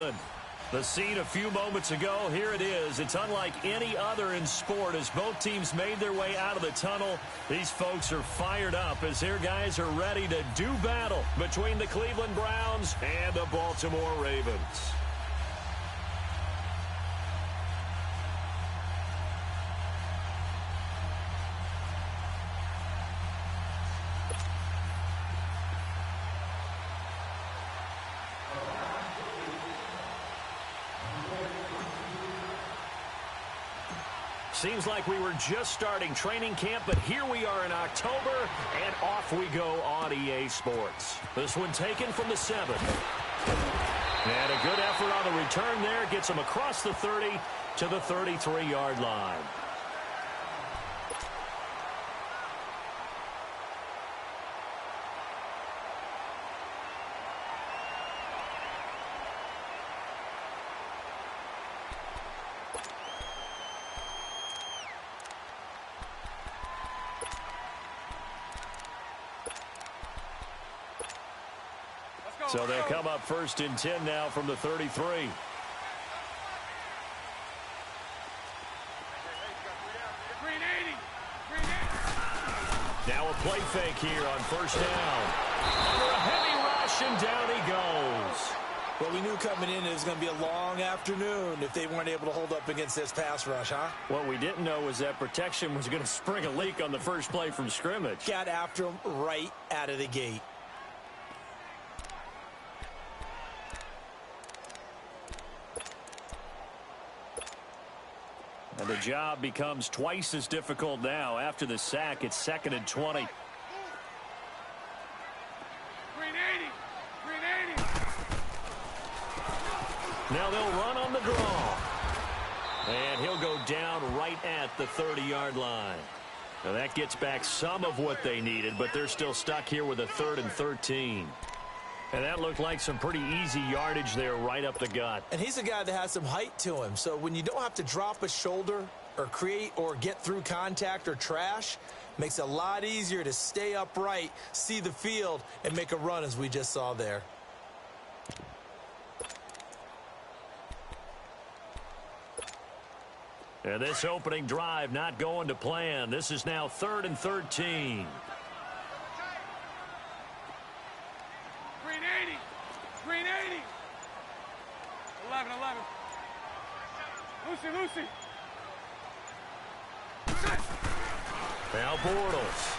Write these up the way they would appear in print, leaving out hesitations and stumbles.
The scene a few moments ago, here it is. It's unlike any other in sport as both teams made their way out of the tunnel. These folks are fired up as their guys are ready to do battle between the Cleveland Browns and the Baltimore Ravens. Seems like we were just starting training camp, but here we are in October, and off we go on EA Sports. This one taken from the 7. And a good effort on the return there. Gets them across the 30 to the 33-yard line. So they'll come up 1st and 10 now from the 33. Now a play fake here on 1st down. Under a heavy rush, and down he goes. Well, we knew coming in it was going to be a long afternoon if they weren't able to hold up against this pass rush, huh? What we didn't know was that protection was going to spring a leak on the first play from scrimmage. Got after him right out of the gate. And the job becomes twice as difficult now. After the sack, it's 2nd and 20. 380. Now they'll run on the draw. And he'll go down right at the 30-yard line. Now that gets back some of what they needed, but they're still stuck here with a 3rd and 13. And that looked like some pretty easy yardage there right up the gut. And he's a guy that has some height to him. So when you don't have to drop a shoulder or create or get through contact or trash, makes it a lot easier to stay upright, see the field, and make a run as we just saw there. And this opening drive not going to plan. This is now 3rd and 13. 380. 11. Lucy. Now Bortles.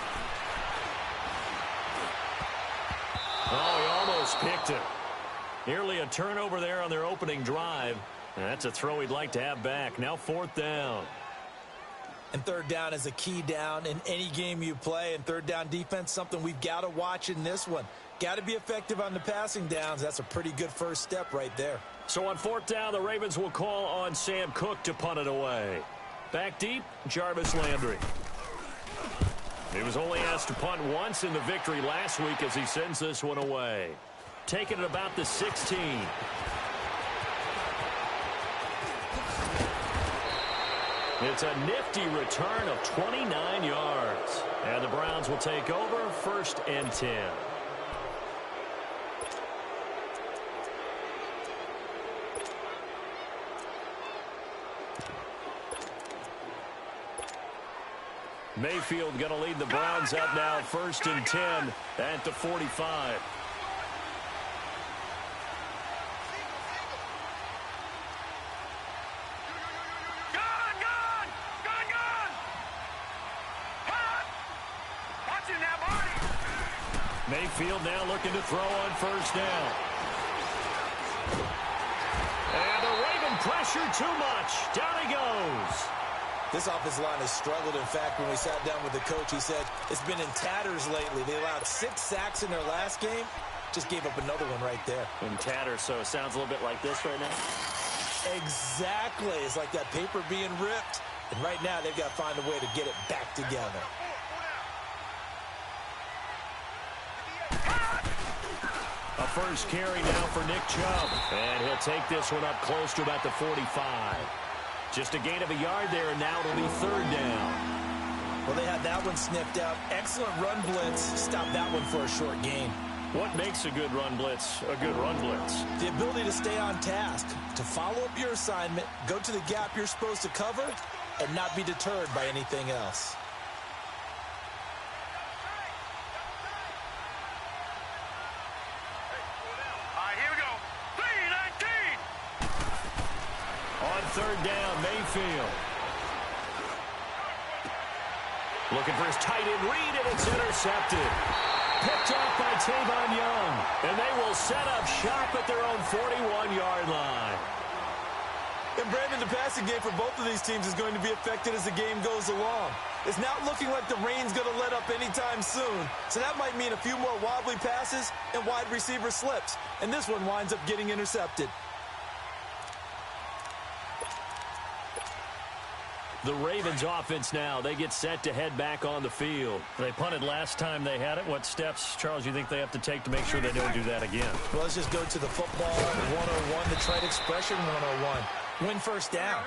Oh, he almost picked it. Nearly a turnover there on their opening drive. And that's a throw he'd like to have back. Now 4th down. And 3rd down is a key down in any game you play. And 3rd down defense, something we've got to watch in this one. Got to be effective on the passing downs. That's a pretty good first step right there. So on 4th down, the Ravens will call on Sam Cook to punt it away. Back deep, Jarvis Landry. He was only asked to punt once in the victory last week as he sends this one away. Taking it about the 16. It's a nifty return of 29 yards. And the Browns will take over 1st and 10. Mayfield going to lead the Browns up now 1st and 10 at the 45. Mayfield now looking to throw on 1st down. And the Raven pressure too much. Down he goes. This offensive line has struggled. In fact, when we sat down with the coach, he said it's been in tatters lately. They allowed 6 sacks in their last game. Just gave up another one right there. In tatters, so it sounds a little bit like this right now. Exactly. It's like that paper being ripped. And right now, they've got to find a way to get it back together. A first carry now for Nick Chubb. And he'll take this one up close to about the 45. Just a gain of a yard there, and now it'll be 3rd down. Well, they had that one sniffed out. Excellent run blitz. Stopped that one for a short gain. What makes a good run blitz a good run blitz? The ability to stay on task, to follow up your assignment, go to the gap you're supposed to cover, and not be deterred by anything else. All right, here we go. 3-19. On third down, Mayfield. Looking for his tight end read, and it's intercepted. Picked off by Tavon Young. And they will set up shop at their own 41-yard line. And Brandon, the passing game for both of these teams is going to be affected as the game goes along. It's not looking like the rain's going to let up anytime soon. So that might mean a few more wobbly passes and wide receiver slips. And this one winds up getting intercepted. The Ravens offense now, they get set to head back on the field. They punted last time they had it. What steps, Charles, you think they have to take to make sure they don't do that again? Well, let's just go to the football 101, the trade expression 101. Win first down.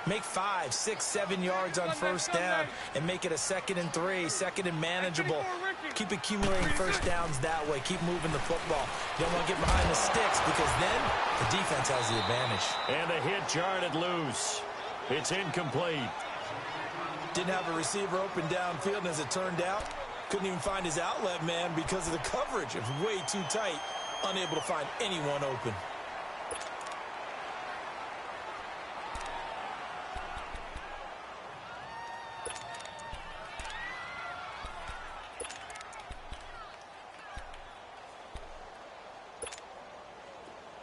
Make 5, 6, 7 yards on first down and make it a 2nd and 3, 2nd and manageable. Keep accumulating first downs that way. Keep moving the football. You don't want to get behind the sticks because then the defense has the advantage. And the hit jarred it loose. It's incomplete. Didn't have a receiver open downfield, and as it turned out, couldn't even find his outlet man because of the coverage. It was way too tight, unable to find anyone open.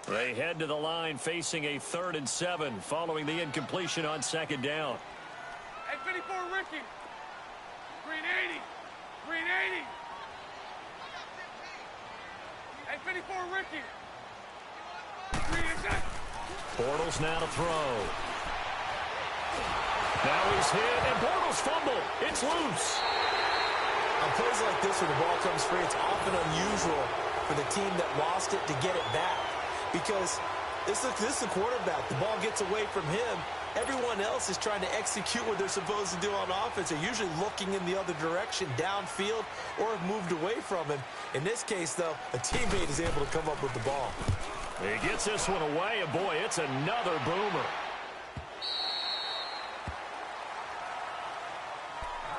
They head to the line facing a 3rd and 7 following the incompletion on 2nd down. Hey, 54, Ricky. 380. 380. Hey, 54, Ricky. 380. Bortles now to throw. Now he's hit, and Bortles fumble. It's loose. On plays like this where the ball comes free, it's often unusual for the team that lost it to get it back. Because this is the quarterback. The ball gets away from him. Everyone else is trying to execute what they're supposed to do on offense. They're usually looking in the other direction, downfield, or have moved away from him. In this case, though, a teammate is able to come up with the ball. He gets this one away, and boy, it's another boomer.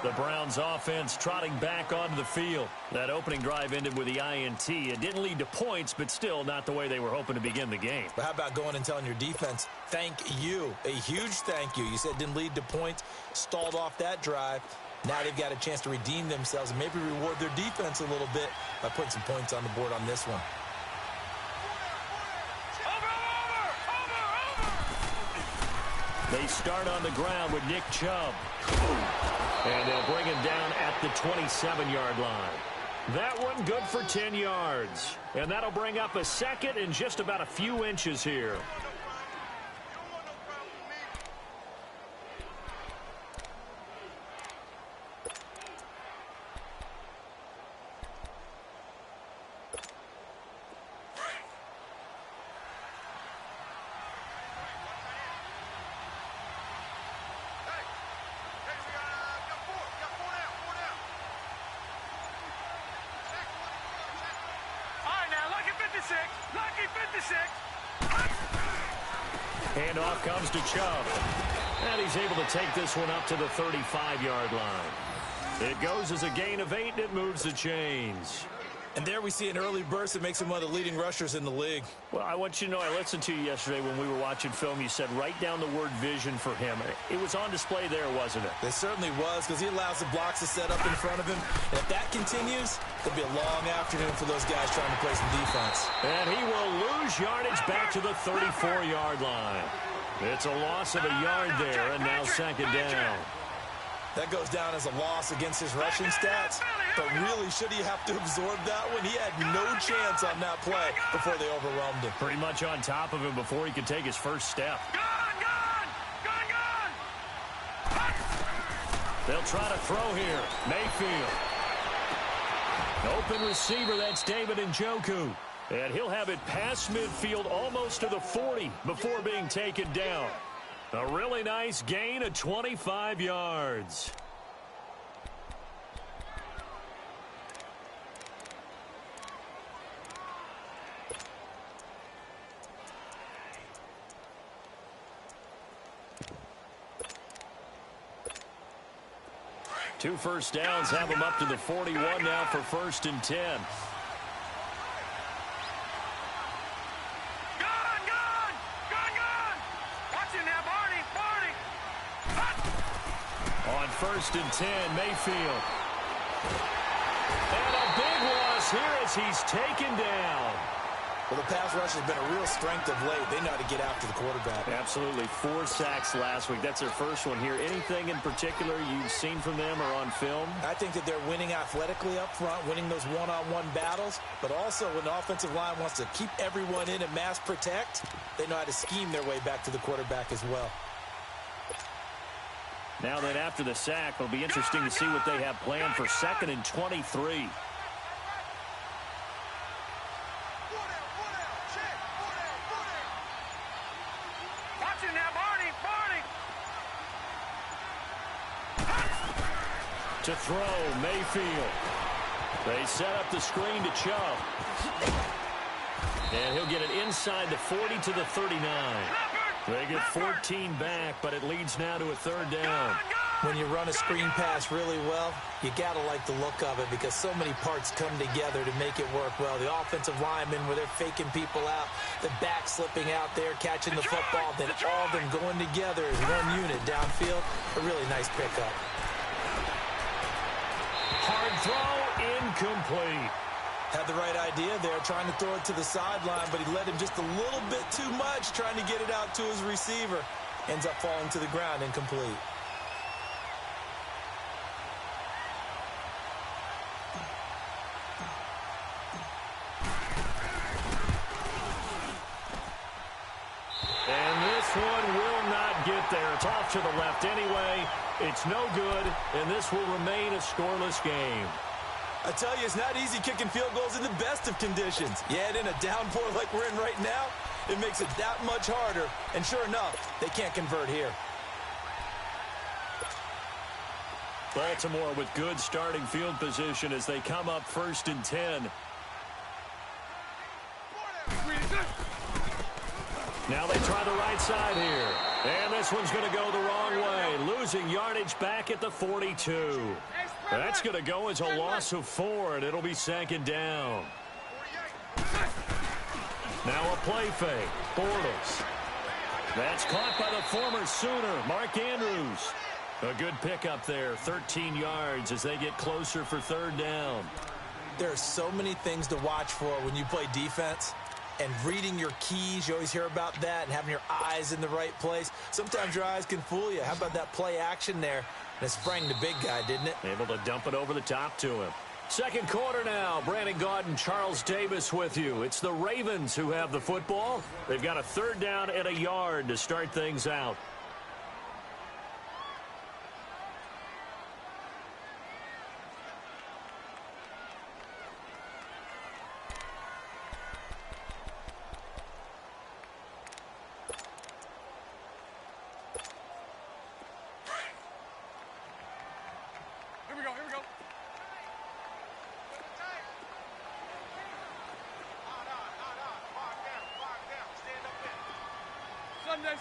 The Browns offense trotting back onto the field. That opening drive ended with the INT. It didn't lead to points, but still not the way they were hoping to begin the game. But how about going and telling your defense, thank you, a huge thank you. You said it didn't lead to points, stalled off that drive. Now they've got a chance to redeem themselves and maybe reward their defense a little bit by putting some points on the board on this one. They start on the ground with Nick Chubb. And they'll bring him down at the 27-yard line. That one good for 10 yards. And that'll bring up a 2nd and just about a few inches here. Handoff comes to Chubb. And he's able to take this one up to the 35-yard line. It goes as a gain of 8, and it moves the chains. And there we see an early burst that makes him one of the leading rushers in the league. Well, I want you to know, I listened to you yesterday when we were watching film. You said write down the word vision for him. It was on display there, wasn't it? It certainly was, because he allows the blocks to set up in front of him. And if that continues, it'll be a long afternoon for those guys trying to play some defense. And he will lose yardage back to the 34-yard line. It's a loss of a yard there, and now 2nd down. That goes down as a loss against his rushing stats. But really, should he have to absorb that one? He had no chance on that play before they overwhelmed him. Pretty much on top of him before he could take his first step. They'll try to throw here. Mayfield. Open receiver, that's David Njoku. And he'll have it past midfield almost to the 40 before being taken down. A really nice gain of 25 yards. 2 first downs have them up to the 41 now for 1st and 10. On 1st and 10, Mayfield. And a big loss here as he's taken down. Well, the pass rush has been a real strength of late. They know how to get after the quarterback. Absolutely. 4 sacks last week. That's their first one here. Anything in particular you've seen from them or on film? I think that they're winning athletically up front, winning those one-on-one battles, but also when the offensive line wants to keep everyone in and mass protect, they know how to scheme their way back to the quarterback as well. Now then, after the sack, it'll be interesting to see what they have planned for 2nd and 23. To throw, Mayfield. They set up the screen to Chubb. And he'll get it inside the 40 to the 39. They get 14 back, but it leads now to a 3rd down. When you run a screen pass really well, you got to like the look of it because so many parts come together to make it work well. The offensive linemen, where they're faking people out, the back slipping out there, catching the football, then all of them going together as one unit downfield. A really nice pickup. Hard throw, incomplete. Had the right idea there, trying to throw it to the sideline, but he led him just a little bit too much, trying to get it out to his receiver. Ends up falling to the ground, incomplete. And this one will not get there. It's off to the left anyway. It's no good, and this will remain a scoreless game. I tell you, it's not easy kicking field goals in the best of conditions. Yet in a downpour like we're in right now, it makes it that much harder. And sure enough, they can't convert here. Baltimore with good starting field position as they come up 1st and 10. Now they try the right side here. And this one's going to go the wrong way. Losing yardage back at the 42. That's going to go as a loss of 4, and it'll be 2nd down. Now a play fake. Bortles. That's caught by the former Sooner, Mark Andrews. A good pickup there, 13 yards as they get closer for 3rd down. There are so many things to watch for when you play defense. And reading your keys, you always hear about that, and having your eyes in the right place. Sometimes your eyes can fool you. How about that play action there? And it sprang the big guy, didn't it? Able to dump it over the top to him. 2nd quarter now. Brandon Gaud and Charles Davis with you. It's the Ravens who have the football. They've got a 3rd down and a yard to start things out.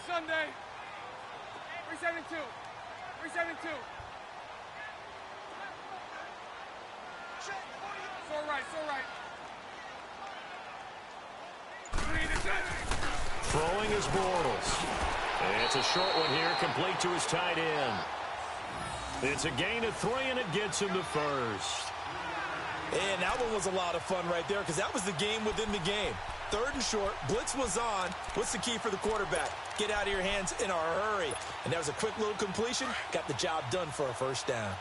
Sunday. 372. 372. So right. Throwing is Bortles. And it's a short one here, complete to his tight end. It's a gain of 3, and it gets him to 1st. And that one was a lot of fun right there because that was the game within the game. 3rd and short, blitz was on. What's the key for the quarterback? Get out of your hands in a hurry. And that was a quick little completion. Got the job done for a 1st down.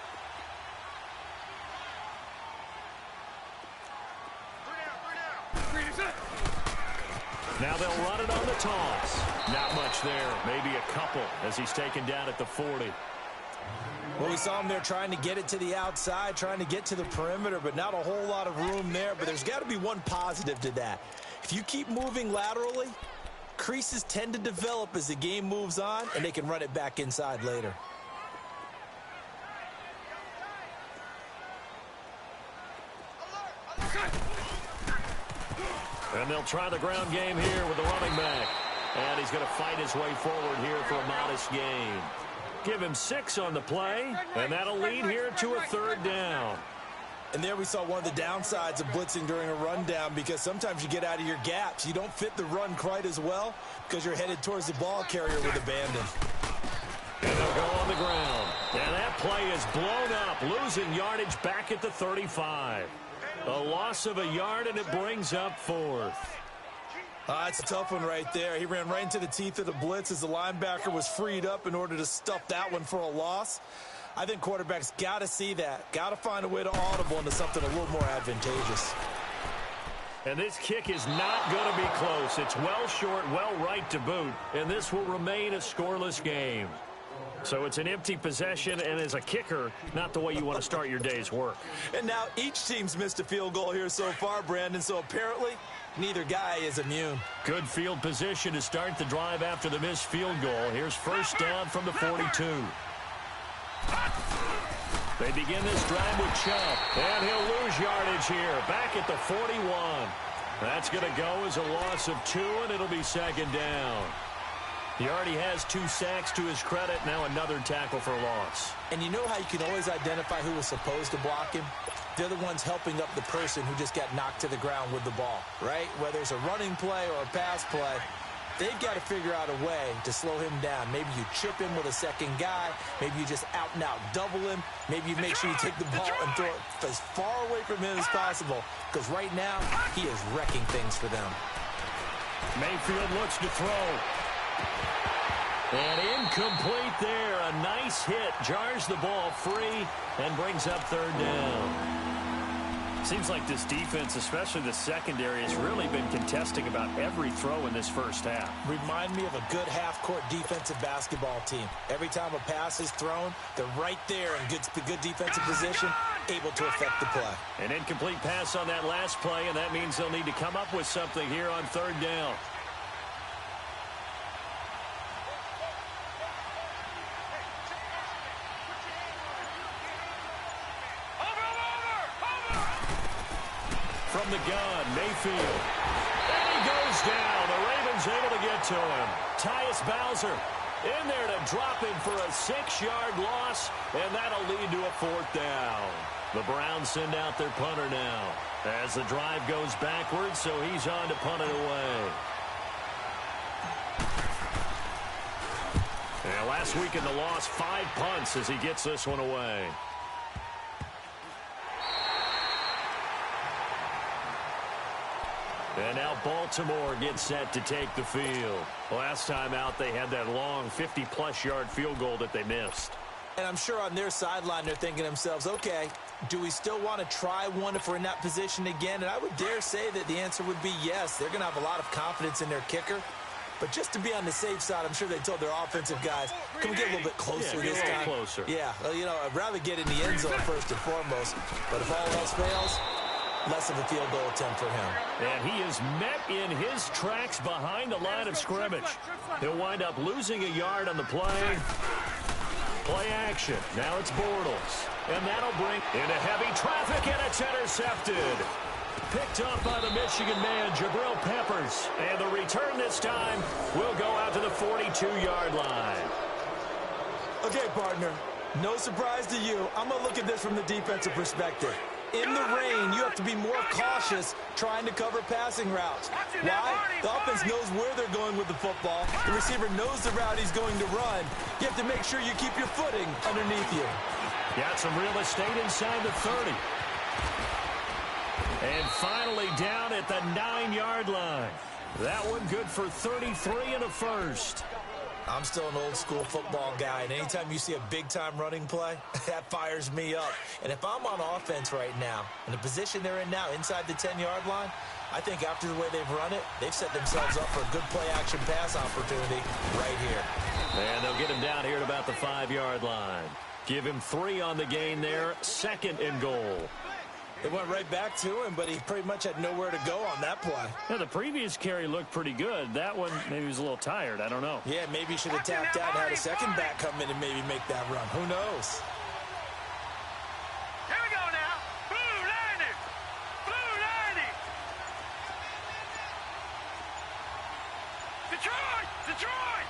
Now they'll run it on the toss. Not much there. Maybe a couple as he's taken down at the 40. Well, we saw him there trying to get it to the outside, trying to get to the perimeter, but not a whole lot of room there. But there's got to be one positive to that. If you keep moving laterally, creases tend to develop as the game moves on, and they can run it back inside later. And they'll try the ground game here with the running back. And he's going to fight his way forward here for a modest gain. Give him 6 on the play, and that'll lead here to a 3rd down. And there we saw one of the downsides of blitzing during a rundown, because sometimes you get out of your gaps. You don't fit the run quite as well because you're headed towards the ball carrier with abandon. And they'll go on the ground. And that play is blown up, losing yardage back at the 35. A loss of a yard, and it brings up 4th. It's a tough one right there. He ran right into the teeth of the blitz as the linebacker was freed up in order to stuff that one for a loss. I think quarterbacks got to see that. Got to find a way to audible into something a little more advantageous. And this kick is not going to be close. It's well short, well right to boot, and this will remain a scoreless game. So it's an empty possession, and as a kicker, not the way you want to start your day's work. And now each team's missed a field goal here so far, Brandon, so apparently neither guy is immune. Good field position to start the drive after the missed field goal. Here's 1st down from the 42. They begin this drive with Chubb, and he'll lose yardage here, back at the 41. That's going to go as a loss of 2, and it'll be 2nd down. He already has 2 sacks to his credit, now another tackle for loss. And you know how you can always identify who was supposed to block him? They're the ones helping up the person who just got knocked to the ground with the ball, right? Whether it's a running play or a pass play, they've got to figure out a way to slow him down. Maybe you chip him with a second guy. Maybe you just out-and-out double him. Maybe you make sure you take the ball and throw it as far away from him as possible, because right now he is wrecking things for them. Mayfield looks to throw. And incomplete there. A nice hit. Jars the ball free and brings up 3rd down. Seems like this defense, especially the secondary, has really been contesting about every throw in this first half. Remind me of a good half-court defensive basketball team. Every time a pass is thrown, they're right there in good defensive position, able to affect the play. An incomplete pass on that last play, and that means they'll need to come up with something here on 3rd down. From the gun, Mayfield. And he goes down. The Ravens able to get to him. Tyus Bowser in there to drop him for a 6-yard loss, and that'll lead to a 4th down. The Browns send out their punter now as the drive goes backwards, so he's on to punt it away. And last week in the loss, 5 punts as he gets this one away. And now Baltimore gets set to take the field. Last time out, they had that long 50-plus yard field goal that they missed. And I'm sure on their sideline, they're thinking to themselves, okay, do we still want to try one if we're in that position again? And I would dare say that the answer would be yes. They're going to have a lot of confidence in their kicker. But just to be on the safe side, I'm sure they told their offensive guys, can we get a little bit closer this time? Closer. Yeah, well, you know, I'd rather get in the end zone first and foremost. But if all else fails, less of a field goal attempt for him. And he is met in his tracks behind the line of scrimmage. He'll wind up losing a yard on the play. Play action. Now it's Bortles. And that'll bring into heavy traffic, and it's intercepted. Picked up by the Michigan man, Jabril Peppers. And the return this time will go out to the 42-yard line. Okay, partner, no surprise to you. I'm going to look at this from the defensive perspective. In the rain, you have to be more cautious trying to cover passing routes. Why? The offense knows where they're going with the football. The receiver knows the route he's going to run. You have to make sure you keep your footing underneath you. Got some real estate inside the 30. And finally down at the 9-yard line. That one good for 33 and a first. I'm still an old-school football guy, and anytime you see a big-time running play, that fires me up. And if I'm on offense right now, in the position they're in now, inside the 10-yard line, I think after the way they've run it, they've set themselves up for a good play-action pass opportunity right here. And they'll get him down here at about the 5-yard line. Give him 3 on the gain there, 2nd and goal. It went right back to him, but he pretty much had nowhere to go on that play. Yeah, the previous carry looked pretty good. That one, maybe he was a little tired. I don't know. Yeah, maybe he should have tapped out and had a second back come in and maybe make that run. Who knows? Here we go now. Blue 90. Blue 90. Detroit! Detroit!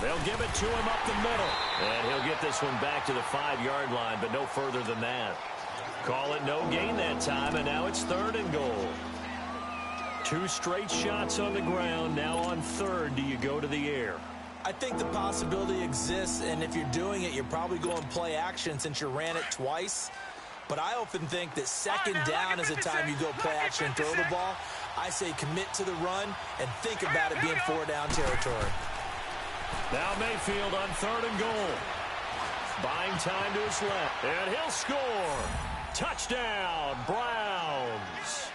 They'll give it to him up the middle. And he'll get this one back to the 5-yard line, but no further than that. Call it no gain that time, and now it's 3rd and goal. 2 straight shots on the ground. Now on 3rd, do you go to the air? I think the possibility exists, and if you're doing it, you're probably going play action since you ran it twice. But I often think that 2nd down is the time you go play action and throw the ball. I say commit to the run and think about it being 4-down territory. Now Mayfield on 3rd and goal. Buying time to his left, and he'll score. Touchdown, Browns.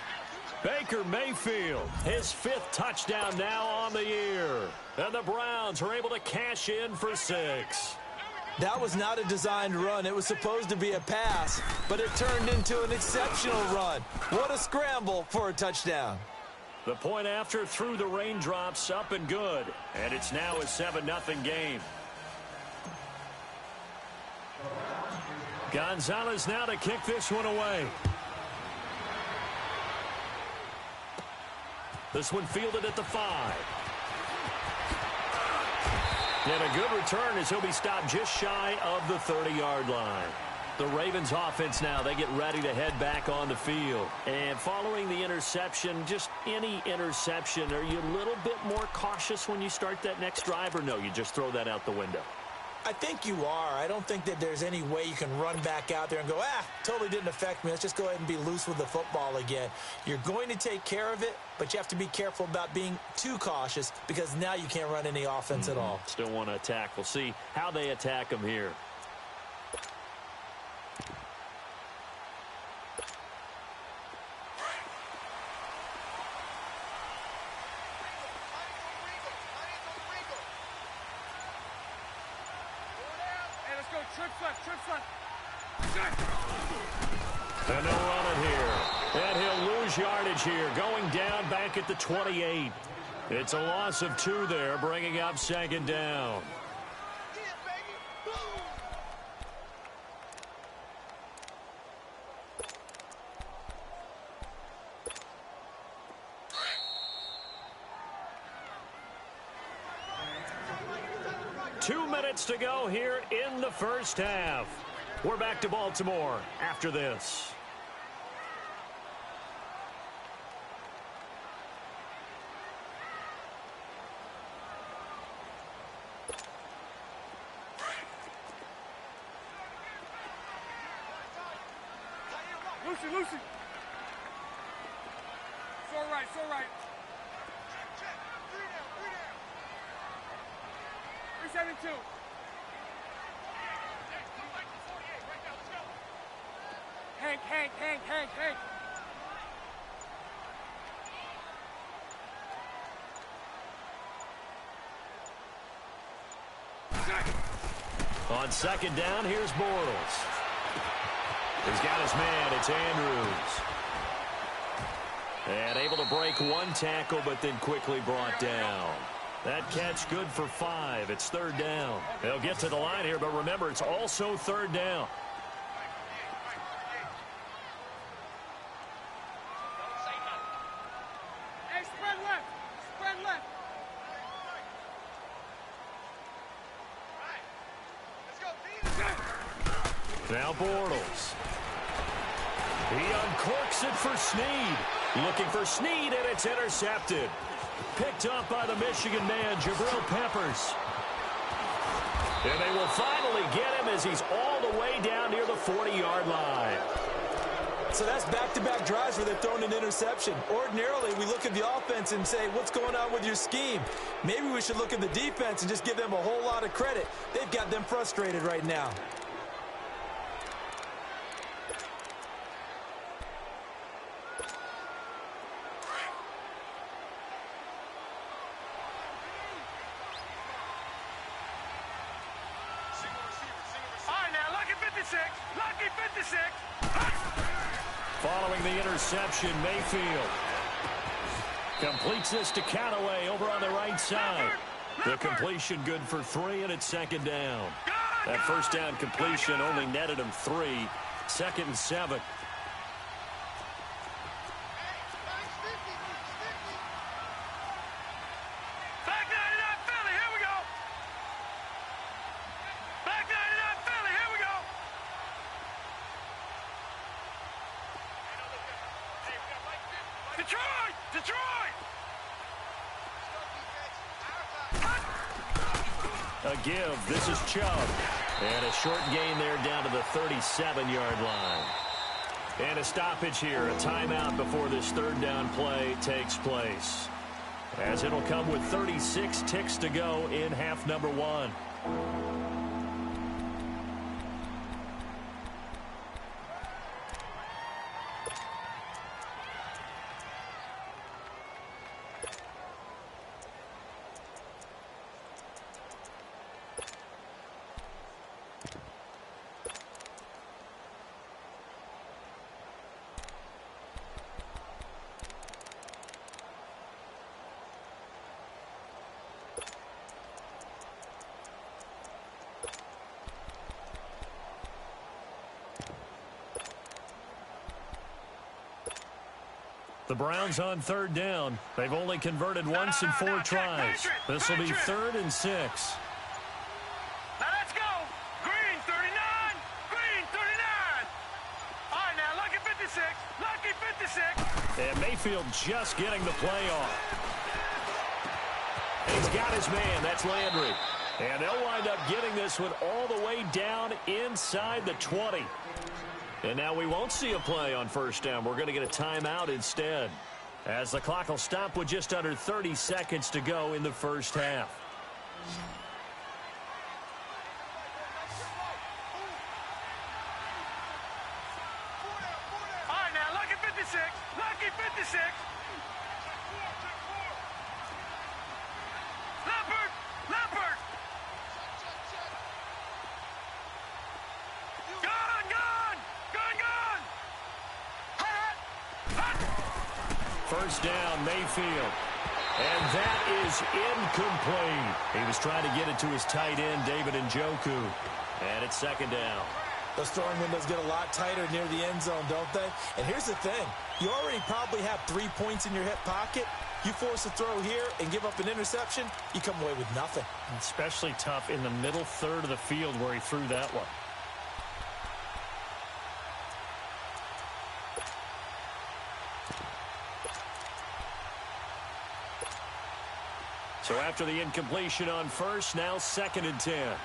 Baker Mayfield, his 5th touchdown now on the year. And the Browns are able to cash in for 6. That was not a designed run. It was supposed to be a pass, but it turned into an exceptional run. What a scramble for a touchdown. The point after through the raindrops, up and good. And it's now a 7-0 game. Gonzalez now to kick this one away. This one fielded at the 5. And a good return as he'll be stopped just shy of the 30-yard line. The Ravens offense now, they get ready to head back on the field. And following the interception, just any interception, are you a little bit more cautious when you start that next drive, or no, you just throw that out the window? I think you are. I don't think that there's any way you can run back out there and go, totally didn't affect me. Let's just go ahead and be loose with the football again. You're going to take care of it, but you have to be careful about being too cautious because now you can't run any offense at all. Still want to attack. We'll see how they attack him here. And they'll run it here. And he'll lose yardage here, going down back at the 28. It's a loss of 2 there, bringing up 2nd down. Two minutes to go here in the first half. We're back to Baltimore after this. Lucy. So right. 372. Hank. On 2nd down, here's Bortles. He's got his man. It's Andrews. And able to break 1 tackle, but then quickly brought down. That catch good for 5. It's 3rd down. They'll get to the line here, but remember, it's also 3rd down. Hey, spread left. Now Bortles. He uncorks it for Snead. Looking for Snead, and it's intercepted. Picked up by the Michigan man, Jabril Peppers. And they will finally get him as he's all the way down near the 40-yard line. So that's back-to-back drives where they've thrown an interception. Ordinarily, we look at the offense and say, what's going on with your scheme? Maybe we should look at the defense and just give them a whole lot of credit. They've got them frustrated right now. Lucky 56. Following the interception, Mayfield completes this to Callaway over on the right side. The completion good for 3, and it's 2nd down. That first down completion only netted him 3. 2nd and 7. Detroit! Detroit! A give. This is Chubb. And a short gain there down to the 37-yard line. And a stoppage here. A timeout before this third down play takes place. As it'll come with 36 ticks to go in half number one. The Browns on third down. They've only converted once in 4 tries. This will be 3rd and 6. Now let's go. Green 39. Green 39. All right, now lucky 56. Lucky 56. And Mayfield just getting the play off. He's got his man. That's Landry. And they'll wind up getting this one all the way down inside the 20. And now we won't see a play on first down. We're going to get a timeout instead, as the clock will stop with just under 30 seconds to go in the first half. All right, now lucky 56. Lucky 56. Leopard. Leopard. Gone. Gone. Gone. Gone. Hot. Hot. First down, Mayfield. And that is incomplete. He was trying to get it to his tight end, David Njoku. And it's second down. Those throwing windows get a lot tighter near the end zone, don't they? And here's the thing. You already probably have 3 points in your hip pocket. You force a throw here and give up an interception, you come away with nothing. Especially tough in the middle third of the field where he threw that one. So after the incompletion on first, now 2nd and 10.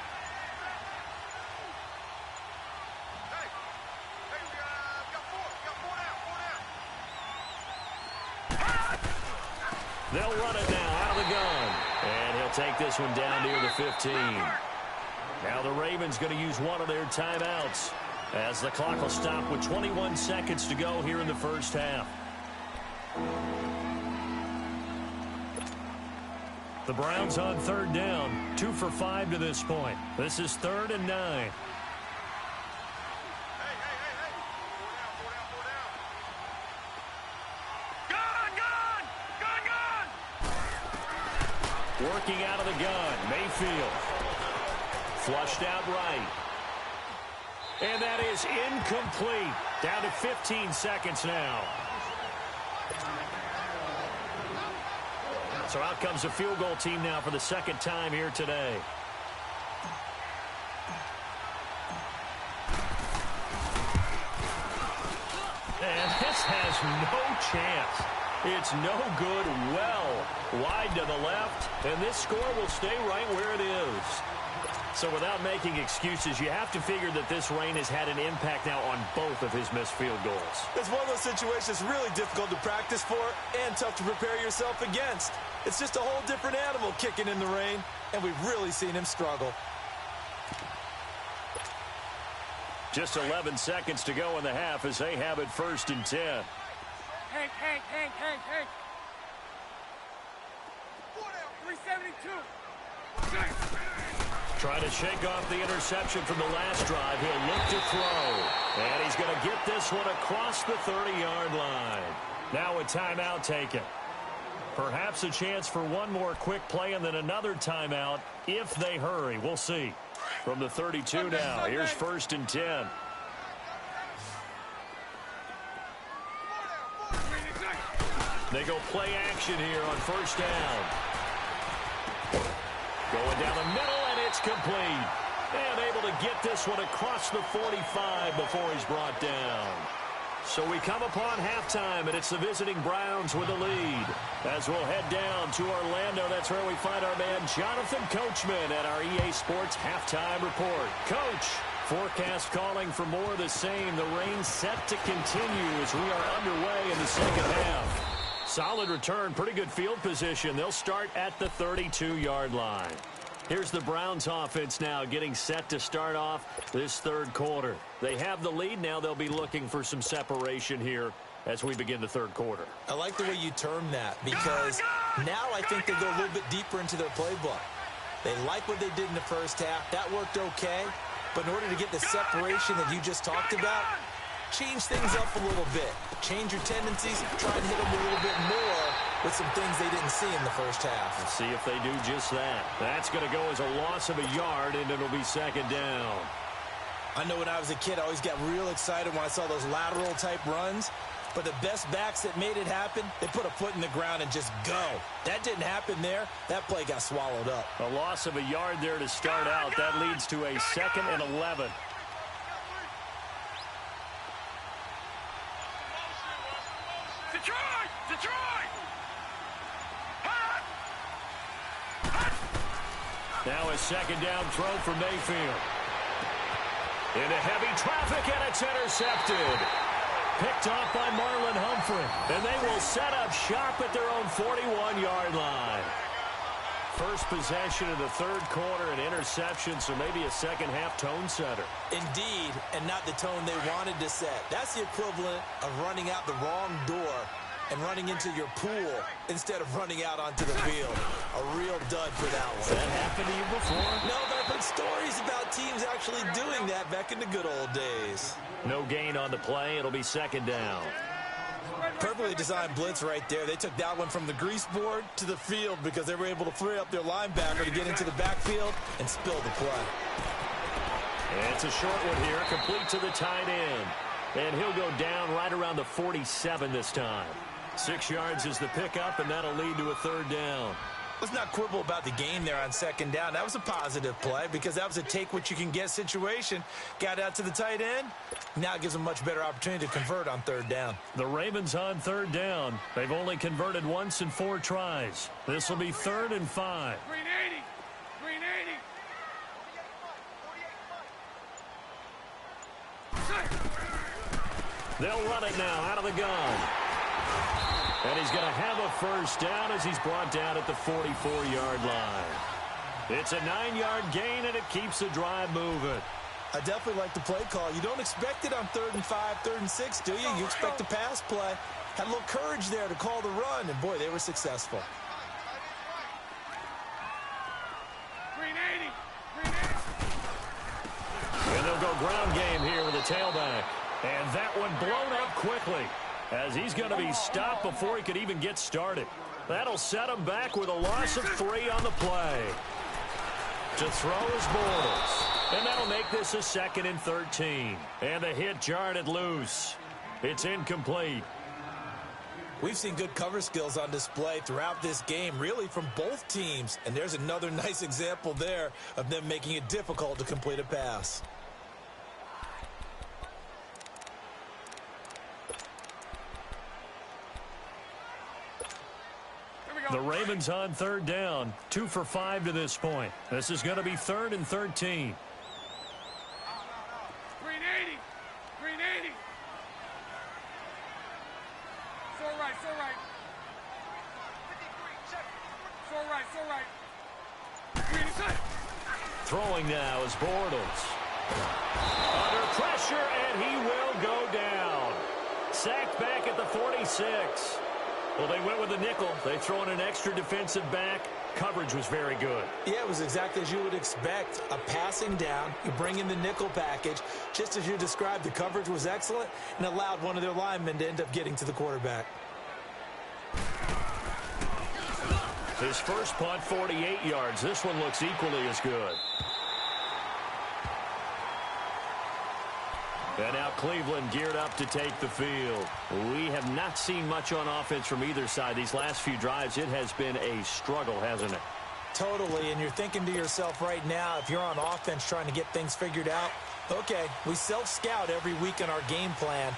They'll run it now out of the gun. And he'll take this one down near the 15. Now the Ravens going to use one of their timeouts, as the clock will stop with 21 seconds to go here in the first half. The Browns on third down, 2 for 5 to this point. This is 3rd and 9. Working out of the gun, Mayfield. Flushed out right. And that is incomplete. Down to 15 seconds now. So out comes the field goal team now for the second time here today. And this has no chance. It's no good, well wide to the left, and this score will stay right where it is. So without making excuses, you have to figure that this rain has had an impact now on both of his missed field goals. It's one of those situations really difficult to practice for and tough to prepare yourself against. It's just a whole different animal kicking in the rain, and we've really seen him struggle. Just 11 seconds to go in the half as they have it 1st and 10. Hank. 372. Trying to shake off the interception from the last drive. He'll look to throw. And he's going to get this one across the 30-yard line. Now a timeout taken. Perhaps a chance for one more quick play and then another timeout if they hurry. We'll see. From the 32 now, here's 1st and 10. They go play action here on first down. Going down the middle, and it's complete. And able to get this one across the 45 before he's brought down. So we come upon halftime, and it's the visiting Browns with the lead. As we'll head down to Orlando, that's where we find our man Jonathan Coachman at our EA Sports Halftime Report. Coach, forecast calling for more of the same. The rain set to continue as we are underway in the second half. Solid return, pretty good field position. They'll start at the 32-yard line. Here's the Browns offense now getting set to start off this third quarter. They have the lead. Now they'll be looking for some separation here as we begin the third quarter. I like the way you term that because now I think they go a little bit deeper into their playbook. They like what they did in the first half. That worked okay. But in order to get the separation that you just talked about, change things up a little bit. Change your tendencies. Try and hit them a little bit more with some things they didn't see in the first half. Let's see if they do just that. That's going to go as a loss of a yard, and it'll be second down. I know when I was a kid, I always got real excited when I saw those lateral-type runs. But the best backs that made it happen, they put a foot in the ground and just go. That didn't happen there. That play got swallowed up. A loss of a yard there to start out. That leads to a 2nd and 11. Detroit! Detroit! Hot! Hot! Now a second down throw for Mayfield. Into heavy traffic, and it's intercepted. Picked off by Marlon Humphrey. And they will set up shop at their own 41-yard line. First possession of the third quarter, an interception, so maybe a second-half tone setter. Indeed, and not the tone they wanted to set. That's the equivalent of running out the wrong door and running into your pool instead of running out onto the field. A real dud for that one. That happened to you before? No, but I've heard stories about teams actually doing that back in the good old days. No gain on the play. It'll be second down. Perfectly designed blitz right there. They took that one from the grease board to the field because they were able to free up their linebacker to get into the backfield and spill the play. It's a short one here, complete to the tight end. And he'll go down right around the 47 this time. 6 yards is the pickup, and that'll lead to a third down. Let's not quibble about the game there on second down. That was a positive play because that was a take-what-you-can-get situation. Got out to the tight end. Now it gives them a much better opportunity to convert on third down. The Ravens on third down. They've only converted once in 4 tries. This will be 3rd and 5. Green 80! Green 80! They'll run it now out of the gun. And he's going to have a first down as he's brought down at the 44-yard line. It's a 9-yard gain, and it keeps the drive moving. I definitely like the play call. You don't expect it on 3rd and 5, 3rd and 6, do you? You expect a pass play. Had a little courage there to call the run, and, boy, they were successful. Green 80! Green 80! And they'll go ground game here with a tailback. And that one blown up quickly as he's going to be stopped before he could even get started. That'll set him back with a loss of 3 on the play. To throw is Bortles. And that'll make this a 2nd and 13. And the hit jarred it loose. It's incomplete. We've seen good cover skills on display throughout this game, really from both teams. And there's another nice example there of them making it difficult to complete a pass. The Ravens on third down. 2 for 5 to this point. This is going to be 3rd and 13. Green 80! Green 80! So right, so right. So right, so right. Green is set. Throwing now is Bortles. Under pressure, and he will go down. Sacked back at the 46. Well, they went with a nickel. They throw in an extra defensive back. Coverage was very good. Yeah, it was exactly as you would expect. A passing down. You bring in the nickel package. Just as you described, the coverage was excellent and allowed one of their linemen to end up getting to the quarterback. His first punt, 48 yards. This one looks equally as good. And now Cleveland geared up to take the field. We have not seen much on offense from either side. These last few drives, it has been a struggle, hasn't it? Totally, and you're thinking to yourself right now, if you're on offense trying to get things figured out, okay, we self-scout every week in our game plan.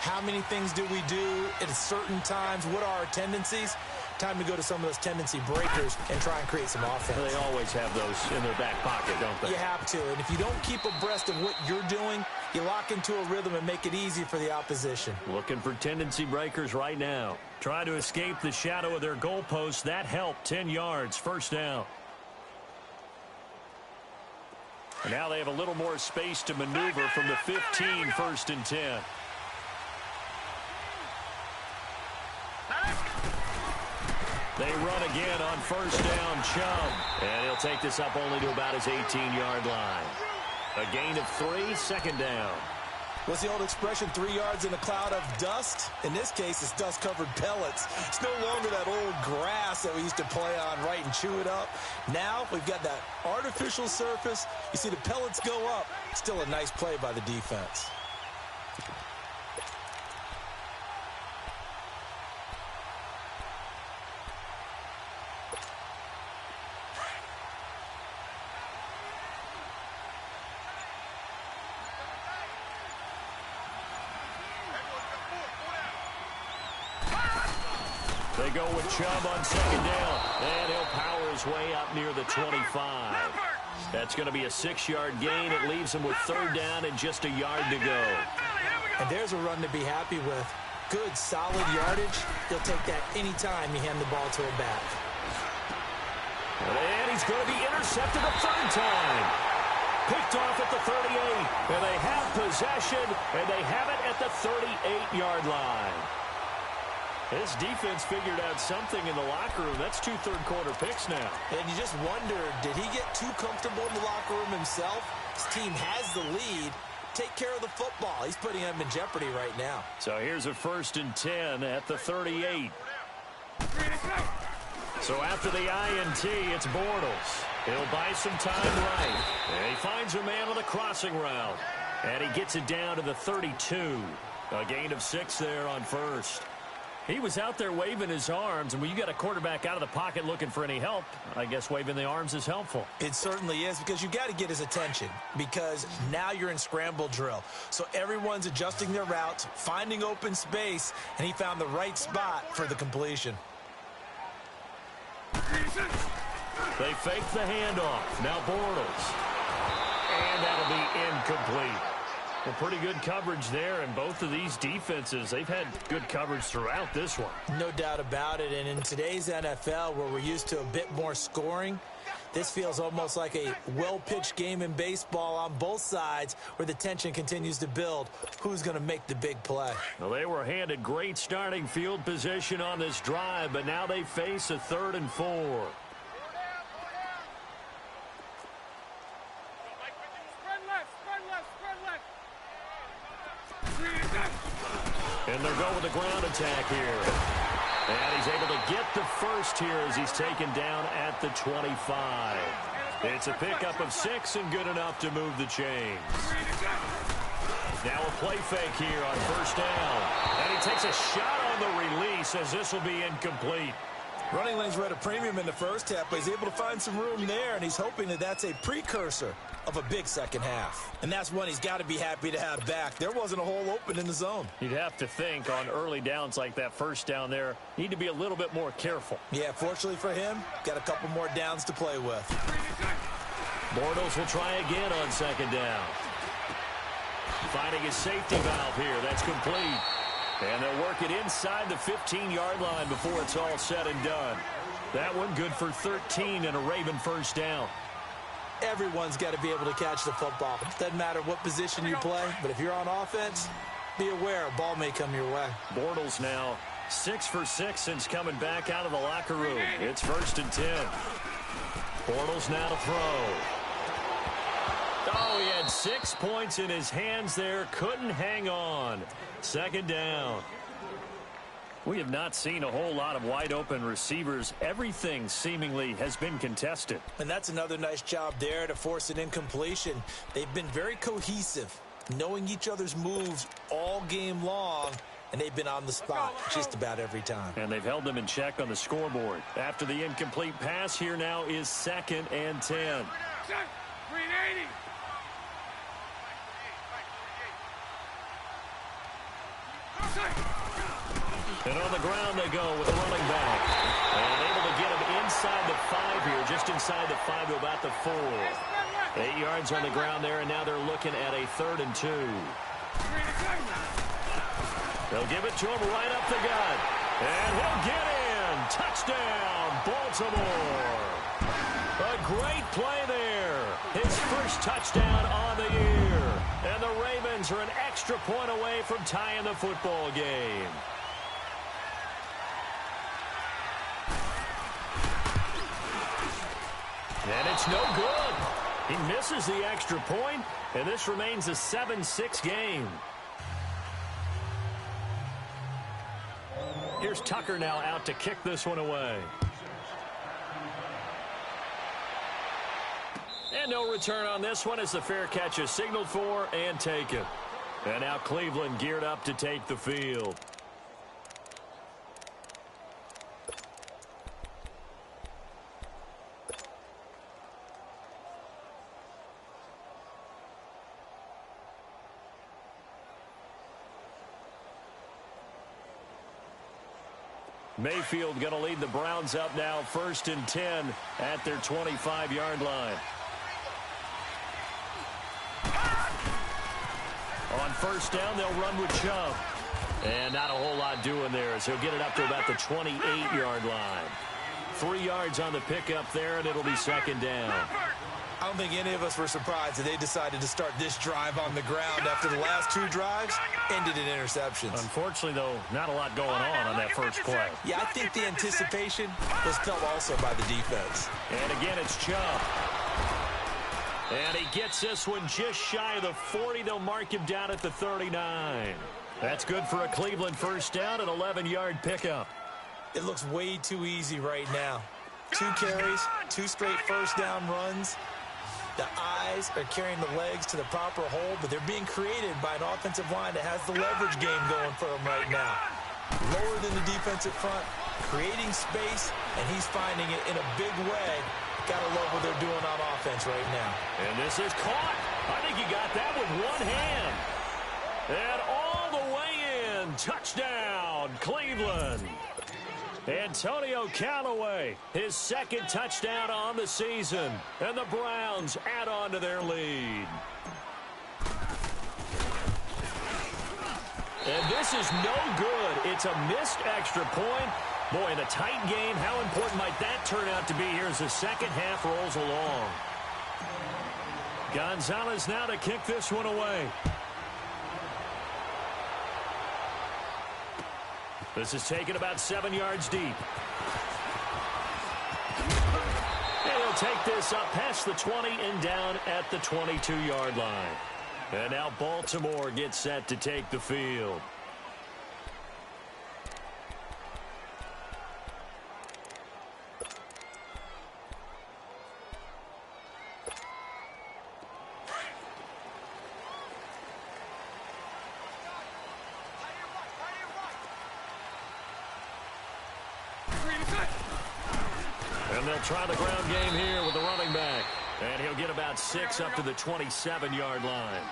How many things do we do at certain times? What are our tendencies? Time to go to some of those tendency breakers and try and create some offense. They always have those in their back pocket, don't they? You have to. And if you don't keep abreast of what you're doing, you lock into a rhythm and make it easy for the opposition. Looking for tendency breakers right now. Try to escape the shadow of their goalpost. That helped. 10 yards, first down. And now they have a little more space to maneuver from the 15, first and 10. They run again on first down, Chubb. And he'll take this up only to about his 18-yard line. A gain of 3, second down. What's the old expression, 3 yards in a cloud of dust? In this case, it's dust-covered pellets. It's no longer that old grass that we used to play on, right, and chew it up. Now we've got that artificial surface. You see the pellets go up. Still a nice play by the defense. They go with Chubb on second down, and he'll power his way up near the 25. That's going to be a 6-yard gain. It leaves him with third down and just a yard to go. And there's a run to be happy with. Good, solid yardage. He'll take that anytime you hand the ball to a back. And he's going to be intercepted a third time. Picked off at the 38. And they have possession, and they have it at the 38-yard line. This defense figured out something in the locker room. That's 2 third-quarter picks now. And you just wonder, did he get too comfortable in the locker room himself? His team has the lead. Take care of the football. He's putting them in jeopardy right now. So here's a first and 10 at the 38. So after the INT, it's Bortles. He'll buy some time right. And he finds a man on the crossing route. And he gets it down to the 32. A gain of 6 there on first. He was out there waving his arms, and when you got a quarterback out of the pocket looking for any help, I guess waving the arms is helpful. It certainly is, because you got to get his attention, because now you're in scramble drill. So everyone's adjusting their routes, finding open space, and he found the right spot for the completion. They fake the handoff. Now Bortles. And that'll be incomplete. Well, pretty good coverage there, and both of these defenses, they've had good coverage throughout this one. No doubt about it, and in today's NFL, where we're used to a bit more scoring, this feels almost like a well-pitched game in baseball on both sides, where the tension continues to build. Who's going to make the big play? Well, they were handed great starting field position on this drive, but now they face a 3rd and 4. And they'll go with the ground attack here. And he's able to get the first here as he's taken down at the 25. It's a pickup of 6 and good enough to move the chains. Now a play fake here on first down. And he takes a shot on the release as this will be incomplete. Running lanes were at a premium in the first half, but he's able to find some room there, and he's hoping that that's a precursor of a big second half. And that's one he's got to be happy to have back. There wasn't a hole open in the zone. You'd have to think on early downs like that first down there, need to be a little bit more careful. Yeah, fortunately for him, got a couple more downs to play with. Bortles will try again on second down. Finding his safety valve here. That's complete. And they'll work it inside the 15-yard line before it's all said and done. That one good for 13 and a Raven first down. Everyone's got to be able to catch the football. Doesn't matter what position you play, but if you're on offense, be aware a ball may come your way. Bortles now 6 for 6 since coming back out of the locker room. It's first and 10. Bortles now to throw. Oh, he had 6 points in his hands there. Couldn't hang on. Second down. We have not seen a whole lot of wide-open receivers. Everything seemingly has been contested. And that's another nice job there to force an incompletion. They've been very cohesive, knowing each other's moves all game long, and they've been on the spot just about every time. And they've held them in check on the scoreboard. After the incomplete pass, here now is 2nd and 10. 380. And on the ground they go with the running back. And able to get him inside the 5 here, just inside the 5 to about the 4. 8 yards on the ground there, and now they're looking at a 3rd and 2. They'll give it to him right up the gut. And he'll get in. Touchdown, Baltimore. A great play there. His first touchdown on the year. And the Ravens are an extra point away from tying the football game. And it's no good. He misses the extra point, and this remains a 7-6 game. Here's Tucker now out to kick this one away. And no return on this one as the fair catch is signaled for and taken. And now Cleveland geared up to take the field. Mayfield going to lead the Browns up now, 1st and 10 at their 25-yard line. On 1st down, they'll run with Chubb. And not a whole lot doing there as he'll get it up to about the 28-yard line. 3 yards on the pickup there, and it'll be 2nd down. I don't think any of us were surprised that they decided to start this drive on the ground after the last 2 drives ended in interceptions. Unfortunately, though, not a lot going on that first play. Yeah, I think the anticipation was felt also by the defense. And again, it's Chubb. And he gets this one just shy of the 40. They'll mark him down at the 39. That's good for a Cleveland 1st down, an 11-yard pickup. It looks way too easy right now. 2 carries, 2 straight 1st down runs. The eyes are carrying the legs to the proper hold, but they're being created by an offensive line that has the leverage game going for them right now. Lower than the defensive front, creating space, and he's finding it in a big way. Gotta love what they're doing on offense right now. And this is caught. I think he got that with one hand. And all the way in. Touchdown, Cleveland. Antonio Callaway, his 2nd touchdown on the season. And the Browns add on to their lead. And this is no good. It's a missed extra point. Boy, in a tight game, how important might that turn out to be here as the second half rolls along? Gonzalez now to kick this one away. This is taken about 7 yards deep. And he'll take this up past the 20 and down at the 22-yard line. And now Baltimore gets set to take the field. And they'll try the ground game here with the running back. And he'll get about 6 up to the 27-yard line.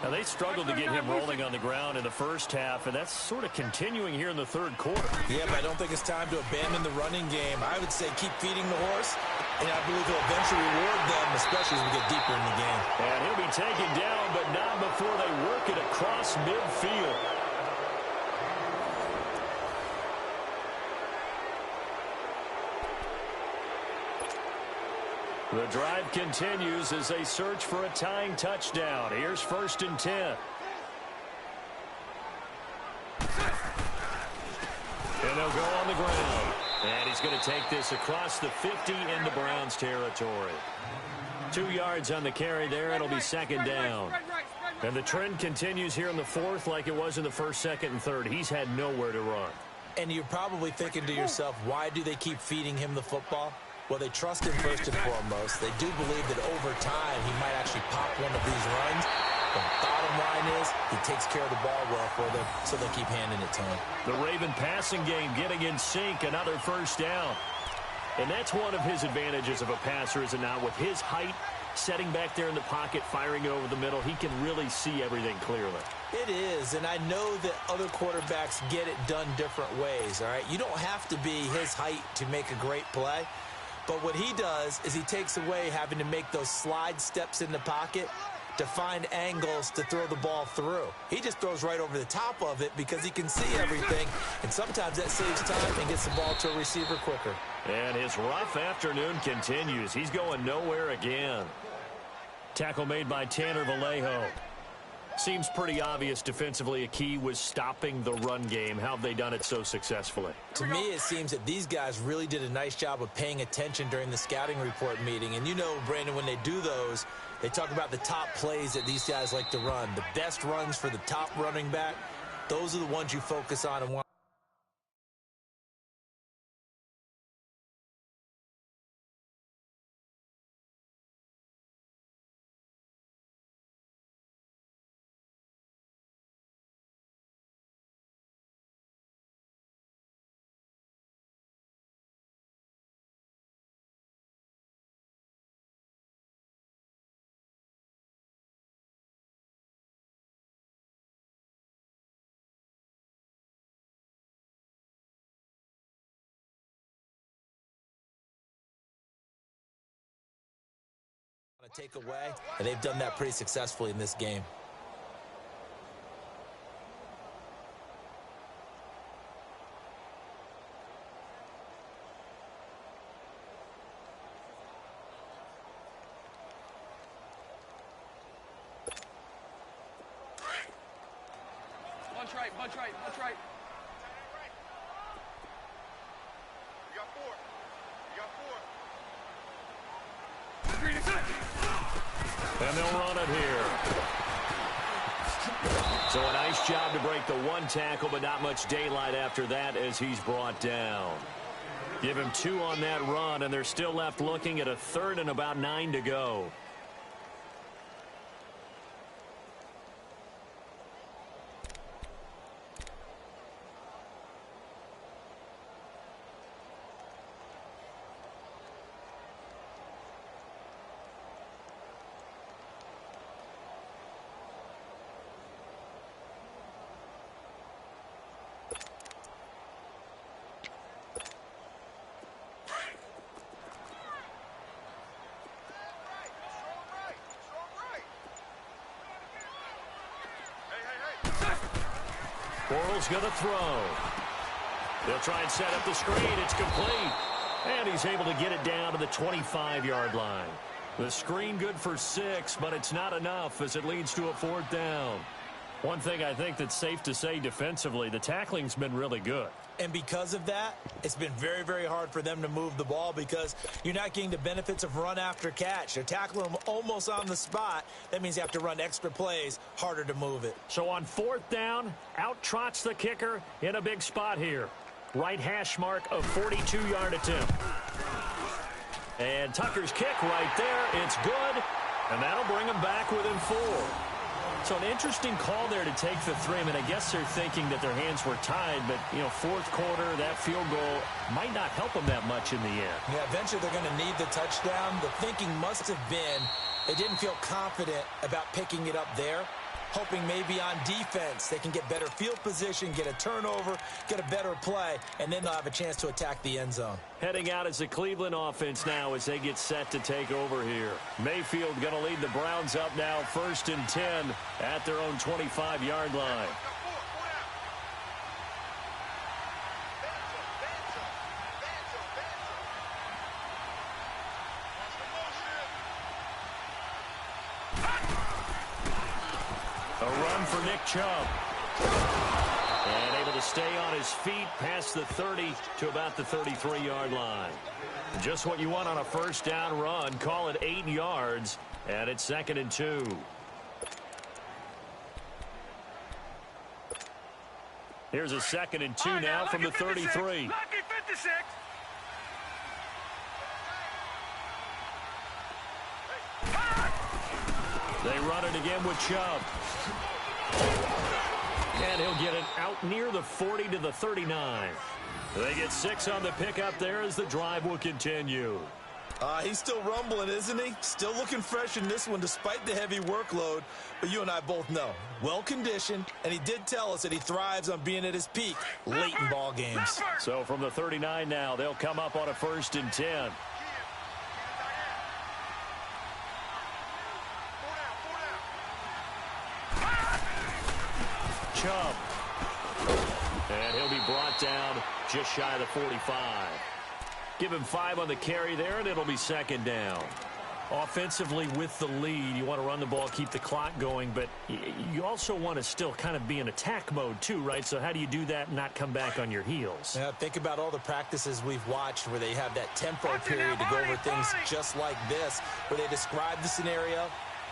Now, they struggled to get him rolling on the ground in the first half, and that's sort of continuing here in the 3rd quarter. Yeah, but I don't think it's time to abandon the running game. I would say keep feeding the horse, and I believe he'll eventually reward them, especially as we get deeper in the game. And he'll be taken down, but not before they work it across midfield. The drive continues as they search for a tying touchdown. Here's 1st and 10. And they'll go on the ground. And he's going to take this across the 50 into Browns territory. 2 yards on the carry there. It'll be 2nd down. And the trend continues here in the 4th like it was in the 1st, 2nd, and 3rd. He's had nowhere to run. And you're probably thinking to yourself, why do they keep feeding him the football? Well, they trust him first and foremost. They do believe that over time he might actually pop one of these runs. The bottom line is he takes care of the ball well for them, so they keep handing it to him. The Raven passing game getting in sync, another 1st down. And that's one of his advantages of a passer, is it not? With his height, setting back there in the pocket, firing over the middle. He can really see everything clearly. It is, and I know that other quarterbacks get it done different ways, all right? You don't have to be his height to make a great play, but what he does is he takes away having to make those slide steps in the pocket to find angles to throw the ball through. He just throws right over the top of it because he can see everything, and sometimes that saves time and gets the ball to a receiver quicker. And his rough afternoon continues. He's going nowhere again. Tackle made by Tanner Vallejo. Seems pretty obvious defensively a key was stopping the run game. How have they done it so successfully? To me, it seems that these guys really did a nice job of paying attention during the scouting report meeting. And you know, Brandon, when they do those, they talk about the top plays that these guys like to run. The best runs for the top running back, those are the ones you focus on and want. To take away, and they've done that pretty successfully in this game. Bunch right, bunch right, bunch right. You got four. You got four. And they'll run it here. So a nice job to break the one tackle, but not much daylight after that as he's brought down. Give him 2 on that run, and they're still left looking at a 3rd and about 9 to go. Bortles going to throw. They'll try and set up the screen. It's complete. And he's able to get it down to the 25-yard line. The screen good for 6, but it's not enough as it leads to a 4th down. One thing I think that's safe to say defensively, the tackling's been really good. And because of that, it's been very, very hard for them to move the ball because you're not getting the benefits of run after catch. They're tackling them almost on the spot. That means you have to run extra plays, harder to move it. So on 4th down, out trots the kicker in a big spot here. Right hash mark of 42-yard attempt. And Tucker's kick right there. It's good, and that'll bring him back within 4. So an interesting call there to take the 3. I mean, I guess they're thinking that their hands were tied, but, you know, 4th quarter, that field goal might not help them that much in the end. Yeah, eventually they're going to need the touchdown. The thinking must have been they didn't feel confident about picking it up there, hoping maybe on defense they can get better field position, get a turnover, get a better play, and then they'll have a chance to attack the end zone. Heading out as the Cleveland offense now as they get set to take over here. Mayfield going to lead the Browns up now 1st and 10 at their own 25-yard line. A run for Nick Chubb. And able to stay on his feet past the 30 to about the 33-yard line. Just what you want on a 1st down run. Call it 8 yards, and it's 2nd and 2. Here's a 2nd and 2 now from the 33. Lucky 56. They run it again with Chubb. And he'll get it out near the 40 to the 39. They get 6 on the pickup there as the drive will continue. He's still rumbling, isn't he? Still looking fresh in this one despite the heavy workload. But you and I both know, well-conditioned, and he did tell us that he thrives on being at his peak late in ball games. So from the 39 now, they'll come up on a 1st and 10. Chubb. And he'll be brought down just shy of the 45. Give him 5 on the carry there, and it'll be 2nd down. Offensively with the lead, you want to run the ball, keep the clock going, but you also want to still kind of be in attack mode too, right? So how do you do that and not come back on your heels? Yeah, think about all the practices we've watched where they have that tempo period to go over things just like this, where they describe the scenario,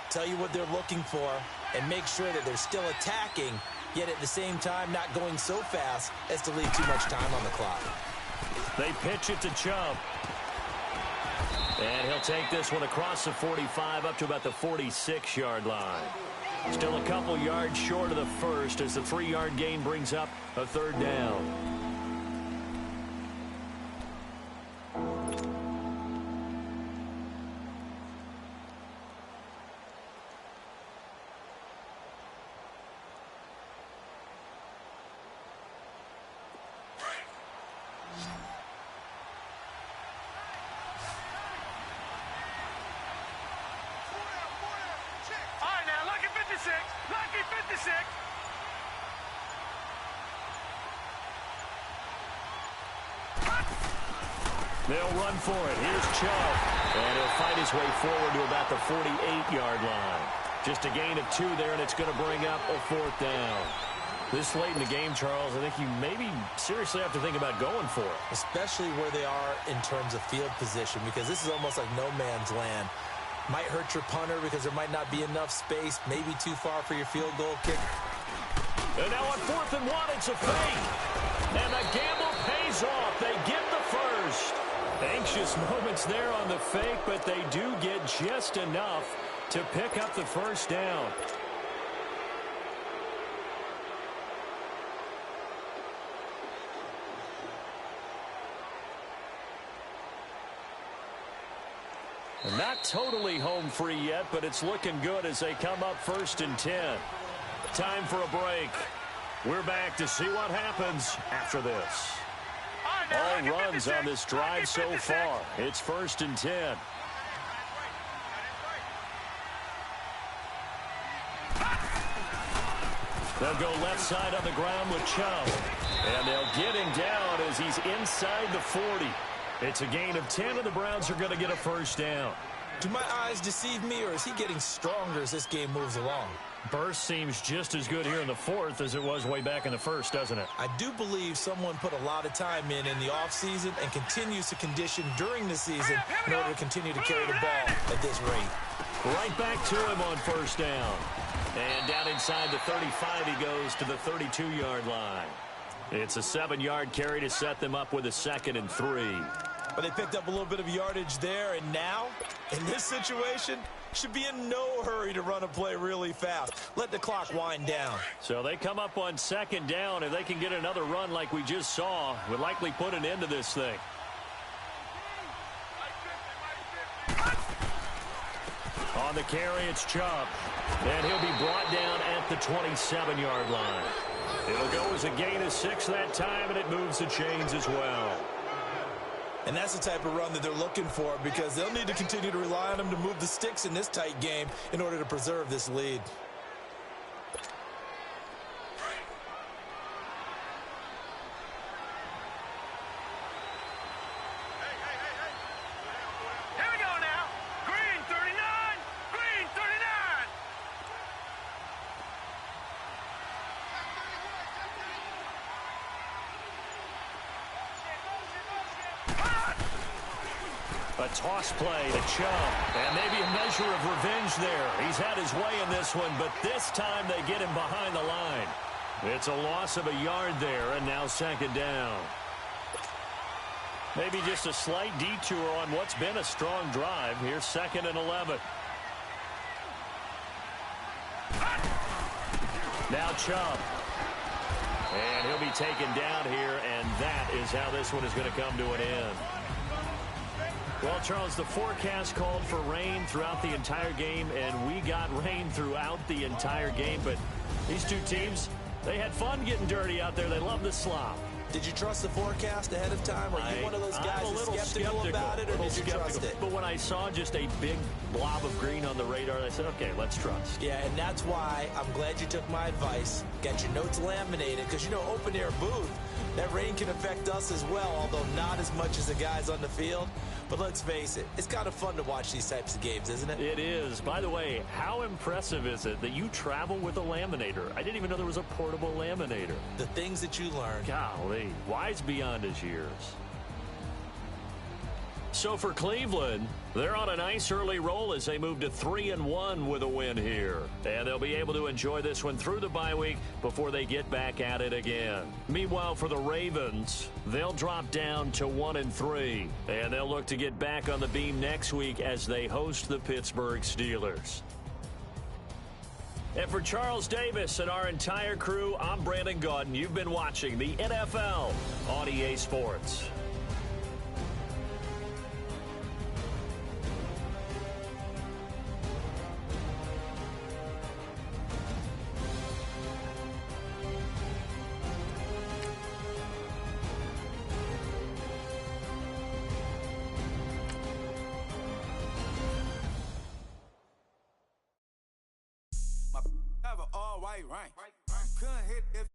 tell you what they're looking for, and make sure that they're still attacking, yet at the same time not going so fast as to leave too much time on the clock. They pitch it to Chubb. And he'll take this one across the 45 up to about the 46-yard line. Still a couple yards short of the first as the 3-yard gain brings up a 3rd down. Lucky 56. They'll run for it. Here's Chubb. And he'll fight his way forward to about the 48-yard line. Just a gain of 2 there, and it's going to bring up a 4th down. This late in the game, Charles, I think you maybe seriously have to think about going for it. Especially where they are in terms of field position, because this is almost like no man's land. Might hurt your punter because there might not be enough space, maybe too far for your field goal kick. And now on 4th and 1, it's a fake. And the gamble pays off. They get the first. Anxious moments there on the fake, but they do get just enough to pick up the 1st down. Not totally home free yet, but it's looking good as they come up 1st and 10. Time for a break. We're back to see what happens after this. All runs on this drive so far. It's 1st and 10. They'll go left side on the ground with Chubb. And they'll get him down as he's inside the 40. It's a gain of 10, and the Browns are going to get a 1st down. Do my eyes deceive me, or is he getting stronger as this game moves along? Burst seems just as good here in the 4th as it was way back in the 1st, doesn't it? I do believe someone put a lot of time in the offseason and continues to condition during the season in order to continue to carry the ball at this rate. Right back to him on 1st down. And down inside the 35, he goes to the 32-yard line. It's a 7-yard carry to set them up with a 2nd and 3. But they picked up a little bit of yardage there, and now, in this situation, should be in no hurry to run a play really fast. Let the clock wind down. So they come up on 2nd down. If they can get another run like we just saw, would likely put an end to this thing. On the carry, it's Chubb. And he'll be brought down at the 27-yard line. It'll go as a gain of 6 that time, and it moves the chains as well. And that's the type of run that they're looking for, because they'll need to continue to rely on him to move the sticks in this tight game in order to preserve this lead. Here we go now. Green 39. Green 39. A toss play to Chubb. And maybe a measure of revenge there. He's had his way in this one, but this time they get him behind the line. It's a loss of a yard there, and now 2nd down. Maybe just a slight detour on what's been a strong drive. Here's 2nd and 11. Now Chubb. And he'll be taken down here, and that is how this one is going to come to an end. Well, Charles, the forecast called for rain throughout the entire game, and we got rain throughout the entire game. But these two teams, they had fun getting dirty out there. They love the slop. Did you trust the forecast ahead of time? Are you one of those guys that's skeptical about it, or did you trust it? But when I saw just a big blob of green on the radar, I said, okay, let's trust. Yeah, and that's why I'm glad you took my advice. Got your notes laminated, because, you know, open-air booth, that rain can affect us as well, although not as much as the guys on the field. But let's face it, it's kind of fun to watch these types of games, isn't it? It is. By the way, how impressive is it that you travel with a laminator? I didn't even know there was a portable laminator. The things that you learn. Golly, wise beyond his years. So for Cleveland, they're on a nice early roll as they move to 3-1 with a win here. And they'll be able to enjoy this one through the bye week before they get back at it again. Meanwhile, for the Ravens, they'll drop down to 1-3. And they'll look to get back on the beam next week as they host the Pittsburgh Steelers. And for Charles Davis and our entire crew, I'm Brandon Gaudin. You've been watching the NFL on EA Sports. Have an all white rank. Couldn't hit if